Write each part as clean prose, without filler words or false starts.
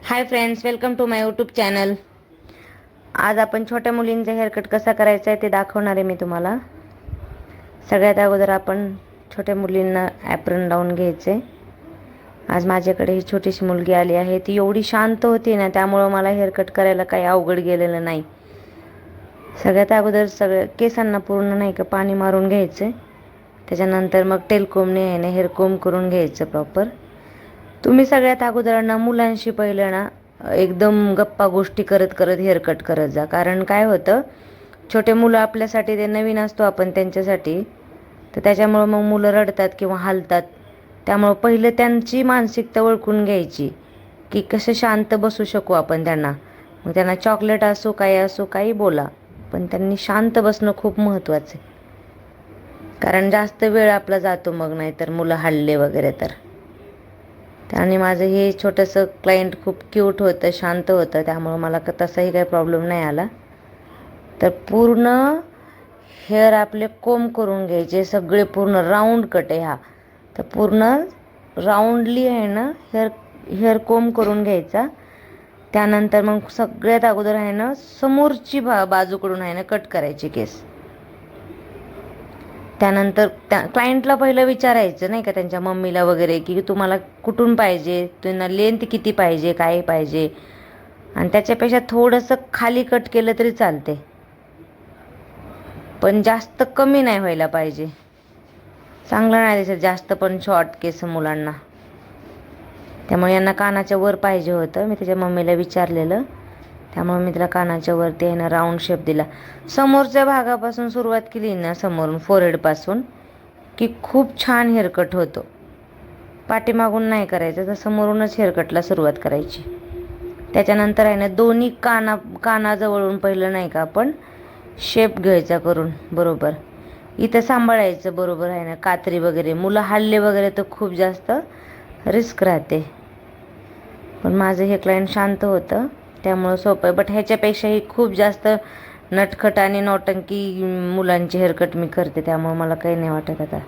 High friends, welcome to my YouTube channel. आज आपण छोट्या मुलींचा हेअरकट कसा करायचा आहे ते दाखवणार आहे मी तुम्हाला. सगळ्यात अगोदर आपण छोट्या मुलींना ॲप्रन लावून घ्यायचे. आज माझ्याकडे ही छोटीशी मुलगी आली आहे. ती एवढी शांत होती ना, त्यामुळं मला हेअरकट करायला काही अवघड गेलेलं नाही. सगळ्यात अगोदर केसांना पूर्ण नाही का पाणी मारून घ्यायचं. त्याच्यानंतर मग टेलकोमने आहे ना हेअर कोम करून घ्यायचं प्रॉपर. तुम्ही सगळ्यात अगोदर ना मुलांशी पहिलं ना एकदम गप्पा गोष्टी करत करत हेअरकट करत जा. कारण काय होतं, छोटे मुलं आपल्यासाठी ते नवीन असतो आपण त्यांच्यासाठी, तर त्याच्यामुळं मग मुलं रडतात किंवा हालतात. त्यामुळं पहिलं त्यांची मानसिकता ओळखून घ्यायची की कसं शांत बसू शकू आपण त्यांना. मग त्यांना चॉकलेट असो काही बोला, पण त्यांनी शांत बसणं खूप महत्त्वाचं आहे. कारण जास्त वेळ आपला जातो मग, नाही तर मुलं हलले वगैरे तर. आणि माझं हे छोटंसं क्लायंट खूप क्यूट होतं, शांत होतं, त्यामुळं मला तसाही काही प्रॉब्लेम नाही आला. तर पूर्ण हेअर आपले कोम करून घ्यायचे, सगळे पूर्ण राऊंड कट आहे हा. तर पूर्ण राऊंडली आहे ना हेअर कोम करून घ्यायचा. त्यानंतर मग सगळ्यात अगोदर आहे ना समोरची बाजूकडून आहे ना कट करायची केस. त्यानंतर क्लायंटला पहिलं विचारायचं नाही का त्यांच्या मम्मीला वगैरे की तुम्हाला कुठून पाहिजे, त्यांना लेंथ किती पाहिजे, काय पाहिजे. आणि त्याच्यापेक्षा थोडंसं खाली कट केलं तरी चालते, पण जास्त कमी नाही व्हायला पाहिजे. चांगलं नाही दिसत जास्त पण शॉर्ट केस मुलांना. त्यामुळे यांना कानाच्या वर पाहिजे होतं. मी त्याच्या मम्मीला विचारलेलं, त्यामुळे मी तिला कानाच्या वरती आहे ना राऊंड शेप दिला. समोरच्या भागापासून सुरुवात केली ना, समोरून फोरहेडपासून, की खूप छान हेअरकट होतो. पाठीमागून नाही करायचं, तर समोरूनच हेअरकटला सुरुवात करायची. त्याच्यानंतर आहे ना दोन्ही कानाजवळून पहिलं नाही का आपण शेप घ्यायचा करून बरोबर. इथं सांभाळायचं बरोबर आहे ना, कात्री वगैरे. मुलं हल्ले वगैरे तर खूप जास्त रिस्क राहते. पण माझं हे क्लायंट शांत होतं, त्यामुळं सोपं आहे. बट ह्याच्यापेक्षाही खूप जास्त नटखट आणि नौटंकी मुलांची हेअरकट मी करते, त्यामुळं मला काही नाही वाटत आता.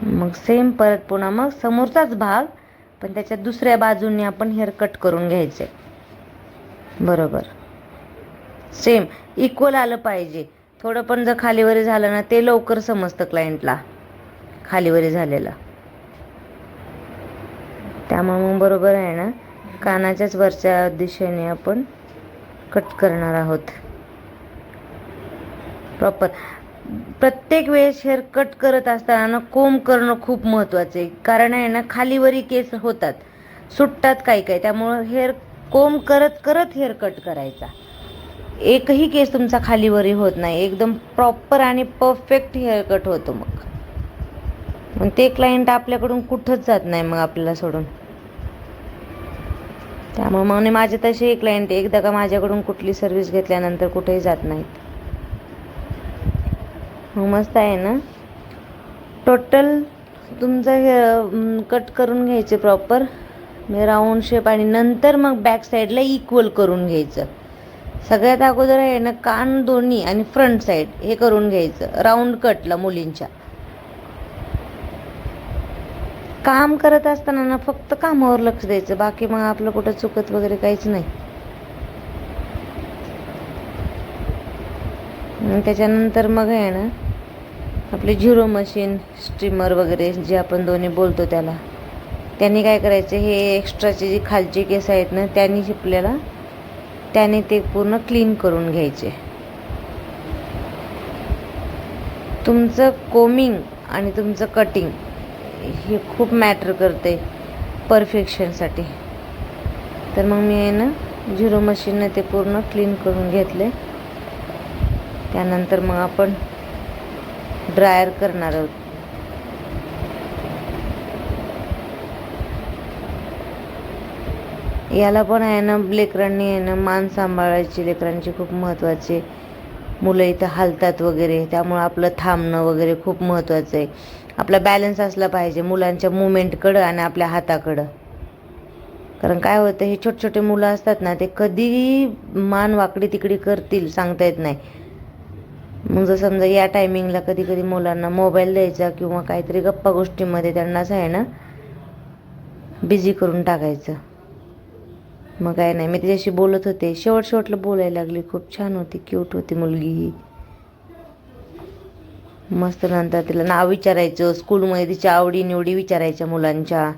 मग सेम परत पुन्हा मग समोरचाच भाग, पण त्याच्या दुसऱ्या बाजूने आपण हेअर कट करून घ्यायचे बरोबर. सेम इक्वल आलं पाहिजे. थोडं पण जर खालीवरी झालं ना, ते लवकर समजतं क्लायंटला खालीवरी झालेलं. त्यामुळे मग बरोबर आहे ना कानाच्याच वरच्या दिशेने आपण कट करणार आहोत प्रॉपर. प्रत्येक वेळेस हेअर कट करत असताना कोम करणं खूप महत्त्वाचं आहे. कारण आहे ना खालीवरी केस होतात, सुटतात काही, त्यामुळं हेअर कोम करत करत हेअर कट करायचा. एकही केस तुमचा खालीवरी होत नाही, एकदम प्रॉपर आणि परफेक्ट हेअर कट होतो. मग ते क्लायंट आपल्याकडून कुठंच जात नाही मग आपल्याला सोडून. त्यामुळे मग माझे तसे क्लायंट एकदा का माझ्याकडून कुठली सर्व्हिस घेतल्यानंतर कुठेही जात नाहीत. मग मस्त आहे ना. टोटल तुमचं हे कट करून घ्यायचे प्रॉपर राऊंड शेप, आणि नंतर मग बॅक साईडला इक्वल करून घ्यायचं. सगळ्यात अगोदर आहे ना कान दोन्ही आणि फ्रंट साईड हे करून घ्यायचं राऊंड कटला मुलींच्या. काम करत असताना ना फक्त कामावर लक्ष द्यायचं, बाकी मग आपलं कुठं चुकत वगैरे काहीच नाही. त्याच्यानंतर मग आहे ना आपली झिरो मशीन, स्ट्रीमर वगैरे जे आपण दोन्ही बोलतो त्याला, त्यांनी काय करायचं, हे एक्स्ट्राचे जी खालची केस आहेत ना त्यांनी आपल्याला त्याने ते पूर्ण क्लीन करून घ्यायचे. तुमचं कोमिंग आणि तुमचं कटिंग हे खूप मॅटर करते परफेक्शनसाठी. तर मग मी आहे ना झिरो मशीनने ते पूर्ण क्लीन करून घेतले. त्यानंतर मग आपण ड्रायर करणार आहोत. याला पण आहे ना लेकरांनी आहे ना मान सांभाळायची, लेकरांची खूप महत्त्वाची. मुलं इथं हालतात वगैरे, त्यामुळं आपलं थांबणं वगैरे खूप महत्त्वाचं आहे. आपला बॅलन्स असला पाहिजे मुलांच्या मुवमेंटकडं आणि आपल्या हाताकडं. कारण काय होतं, हे छोटे छोटे मुलं असतात ना, ते कधी मान वाकडी तिकडी करतील सांगता येत नाही. मग जर समजा या टायमिंगला कधी कधी मुलांना मोबाईल द्यायचा किंवा काहीतरी गप्पा गोष्टीमध्ये त्यांनाच आहे ना बिझी करून टाकायचं. मग काय नाही, मी तिच्याशी बोलत होते, शेवटला बोलायला लागली. खूप छान होती, क्यूट होती मुलगी ही. मस्त. नंतर तिला नाव विचारायचं, स्कूलमध्ये तिच्या आवडीनिवडी विचारायच्या मुलांच्या,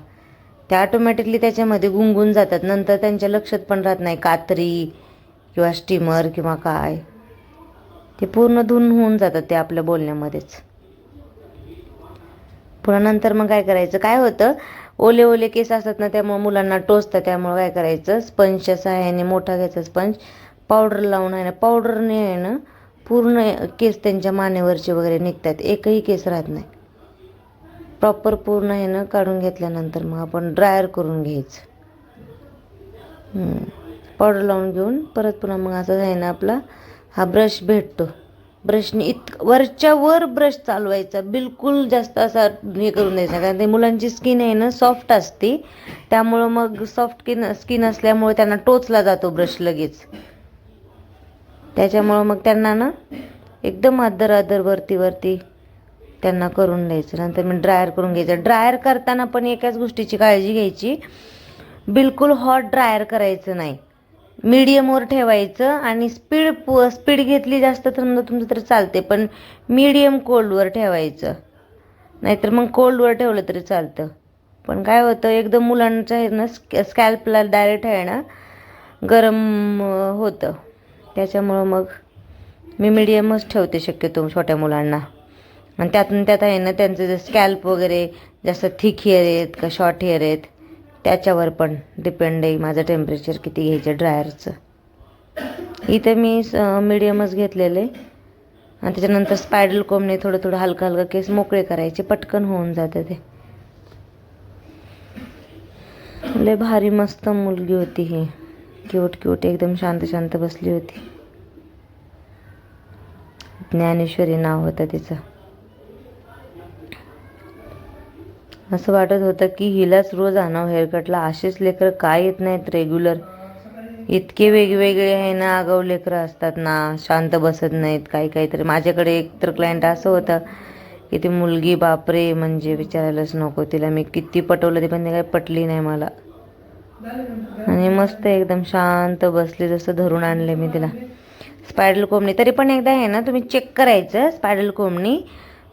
त्या ऑटोमॅटिकली त्याच्यामध्ये गुंगून जातात. नंतर त्यांच्या लक्षात पण राहत नाही कात्री किंवा स्टीमर किंवा काय, ते पूर्ण धुन होऊन जातात ते आपल्या बोलण्यामध्येच. पुन्हा नंतर मग काय करायचं, काय होतं, ओले केस असतात ना, त्यामुळे मुलांना टोचतात. त्यामुळे काय करायचं, स्पंजच्या सहाय्याने, मोठा घ्यायचा स्पंज, पावडर लावून आहे ना, पावडरने आहे ना पूर्ण केस त्यांच्या मानेवरचे वगैरे निघतात, एकही केस राहत नाही. प्रॉपर पूर्ण आहे ना काढून घेतल्यानंतर मग आपण ड्रायर करून घ्यायचं. पावडर लावून घेऊन परत पुन्हा मग असं आहे ना, आपला हा ब्रश भेटतो, ब्रशने वरच्या वर ब्रश चालवायचा, बिलकुल जास्त असा हे करून द्यायचा. कारण ते मुलांची स्किन आहे ना सॉफ्ट असते, त्यामुळं मग सॉफ्ट स्किन असल्यामुळे त्यांना टोचला जातो ब्रश लगेच. त्याच्यामुळं मग त्यांना ना एकदम अद्दर वरती त्यांना करून द्यायचं. नंतर मी ड्रायर करून घ्यायचं. ड्रायर करताना पण एकाच गोष्टीची काळजी घ्यायची, बिलकुल हॉट ड्रायर करायचं नाही, मीडियमवर ठेवायचं. आणि स्पीड घेतली जास्त तर तुमचं तरी चालते, पण मीडियम कोल्डवर ठेवायचं. नाहीतर मग कोल्डवर ठेवलं तरी चालतं. पण काय होतं, एकदम मुलांचं आहे ना स्कॅल्पला डायरेक्ट आहे ना गरम होतं, त्याच्यामुळं मग मी मीडियमच ठेवते शक्यतो छोट्या मुलांना. आणि त्यात आहे ना त्यांचं जे स्कॅल्प वगैरे जास्त थिक हेअर आहेत का शॉर्ट हेअर आहेत त्याच्यावर पण डिपेंड आहे माझं टेम्परेचर किती घ्यायचं ड्रायरचं. इथे मी मीडियमच घेतलेलं आहे. आणि त्याच्यानंतर स्पायडल कोमने थोडं हलका केस मोकळे करायचे, पटकन होऊन जातं ते. लय भारी मस्त मुलगी होती ही, क्यूट एकदम शांत बसली होती. ज्ञानेश्वरी नाव होतं तिचं. असं वाटत होतं की हिलाच रोज आणावं हेअरकटला. असेच लेकरं काय येत नाहीत रेग्युलर, इतके वेगवेगळे आहे ना, आगाऊ लेकरं असतात ना, शांत बसत नाहीत. काहीतरी माझ्याकडे एक तर क्लायंट असं होतं की ती मुलगी बापरे, म्हणजे विचारायलाच नको. तिला मी किती पटवलं ते पण ते काही पटली नाही मला. आणि मस्त एकदम शांत बसली, जसं धरून आणले मी तिला. स्पायडल कोंबणी तरी पण एकदा आहे ना तुम्ही चेक करायचं स्पायडल कोंबणी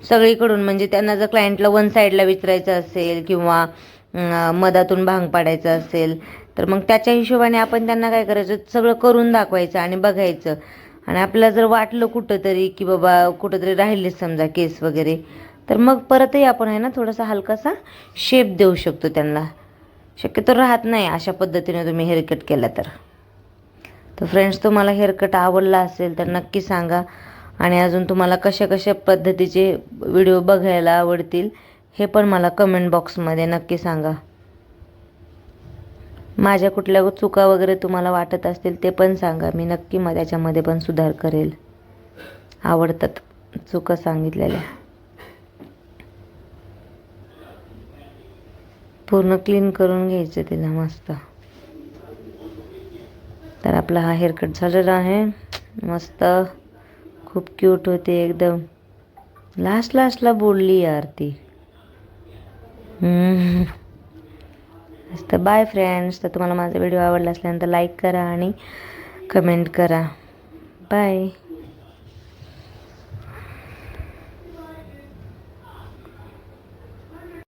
सगळीकडून. म्हणजे त्यांना जर क्लायंटला वन साईडला विचारायचं असेल किंवा मधातून भांग पाडायचं असेल तर मग त्याच्या हिशोबाने आपण त्यांना काय करायचं, सगळं करून दाखवायचं आणि बघायचं. आणि आपल्याला जर वाटलं कुठंतरी की बाबा कुठंतरी राहिलेच समजा केस वगैरे, तर मग परतही आपण आहे ना थोडासा हलकासा शेप देऊ शकतो त्यांना. शक्यतो राहत नाही अशा पद्धतीने तुम्ही हेअरकट केला तर. फ्रेंड्स, तुम्हाला हेअरकट आवडला असेल तर नक्की सांगा. आणि अजून तुम्हाला कशा पद्धतीचे व्हिडिओ बघायला आवडतील हे पण मला कमेंट बॉक्समध्ये नक्की सांगा. माझ्या कुठल्या चुका वगैरे तुम्हाला वाटत असतील ते पण सांगा, मी नक्की त्याच्यामध्ये पण सुधार करेल. आवडतात चुका सांगितलेल्या. पूर्ण क्लीन करून घ्यायचं तिला मस्त. तर आपला हा हेअरकट झालेला आहे मस्त. खूप क्यूट होते एकदम. लास्टला बोलली यार ती. तर बाय फ्रेंड्स. तर तुम्हाला माझा व्हिडिओ आवडला असल्यानंतर लाईक करा आणि कमेंट करा. बाय.